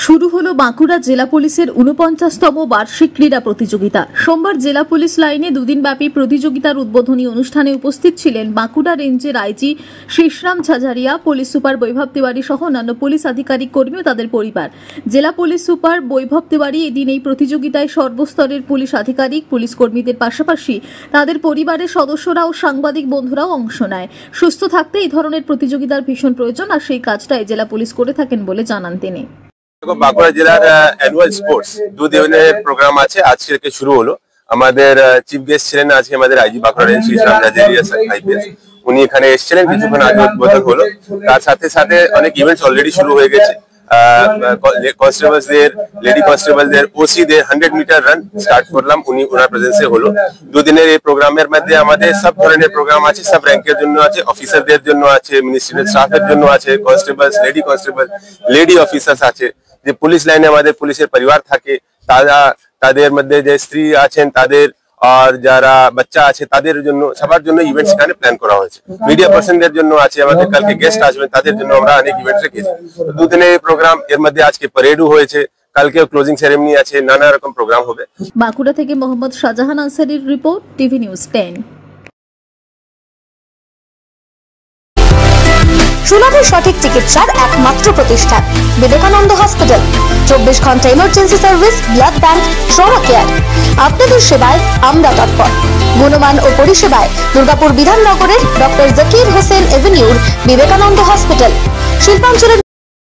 শুরু হলো বাঁকুড়া জেলা পুলিশের ৪৯তম বার্ষিক ক্রীড়া প্রতিযোগিতা। সোমবার জেলা পুলিশ লাইনে দুদিনব্যাপী প্রতিযোগিতার উদ্বোধনী অনুষ্ঠানে উপস্থিত ছিলেন বাঁকুড়া রেঞ্জের আইজি শেষরাম ঝাঝারিয়া, পুলিশ সুপার বৈভব তিওয়ারি সহ অন্যান্য পুলিশ আধিকারিক, কর্মী ও তাদের পরিবার। জেলা পুলিশ সুপার বৈভব তিওয়ারি এদিন এই প্রতিযোগিতায় সর্বস্তরের পুলিশ আধিকারিক, পুলিশ কর্মীদের পাশাপাশি তাদের পরিবারের সদস্যরা ও সাংবাদিক বন্ধুরাও অংশ নেয়। সুস্থ থাকতে এই ধরনের প্রতিযোগিতার ভীষণ প্রয়োজন, আর সেই কাজটাই জেলা পুলিশ করে থাকেন বলে জানান তিনি। বাঁকুড়া জেলার অ্যানুয়াল স্পোর্টস দুদিনের প্রোগ্রাম আছে, আজকে থেকে শুরু হলো। আমাদের চিফ গেস্ট ছিলেন আজকে আমাদের IG Bankura range Sheshram Jhajharia IPS, উনি এখানে এসেছিলেন, কিছুক্ষণ আগে উদ্বোধন হলো। তার সাথে সাথে অনেক ইভেন্টস অলরেডি শুরু হয়ে গেছে। কনস্টেবলসদের, লেডি কনস্টেবলদের, ওসিদের 100 মিটার রান স্টার্ট করলাম, ওনার প্রেজেন্সে হলো। দুদিনের এই প্রোগ্রামের মধ্যে আমাদের সব ধরনের প্রোগ্রাম আছে, সব র্যাঙ্কের জন্য আছে, অফিসারদের জন্য আছে, মিনিস্ট্রিয়াল স্টাফের জন্য আছে, constables, lady constable, lady officers আছে। যে পুলিশ লাইনে আমাদের পুলিশের পরিবার থাকে, তাদের মধ্যে যে স্ত্রী আছেন তাদের, আর যারা বাচ্চা আছে তাদের জন্য, সবার জন্য ইভেন্টস এখানে প্ল্যান করা হয়েছে। মিডিয়া পার্সনদের জন্য আছে, আমাদের কালকে গেস্ট আসবেন তাদের জন্য আমরা অনেক ইভেন্ট রেখেছি। দুদিনের প্রোগ্রাম, এর মধ্যে আজকে প্যারেডও হয়েছে, কালকে ক্লোজিং সেরেমনি আছে, নানা রকম প্রোগ্রাম হবে। বাঁকুড়া থেকে মোহাম্মদ শাহজাহান আনসারির রিপোর্ট, টিভি নিউজ 10। সুলভে সঠিক চিকিৎসার একমাত্র প্রতিষ্ঠান বিবেকানন্দ হসপিটাল। 24 ঘন্টা emergency service, blood bank, trauma care. আপনাদের সেবায় আমরা তৎপর। গুণমান ও পরিষেবায় দুর্গাপুর বিধাননগরের ডক্টর জাকির হোসেন এভিনিউর বিবেকানন্দ হসপিটাল। শিল্পাঞ্চলের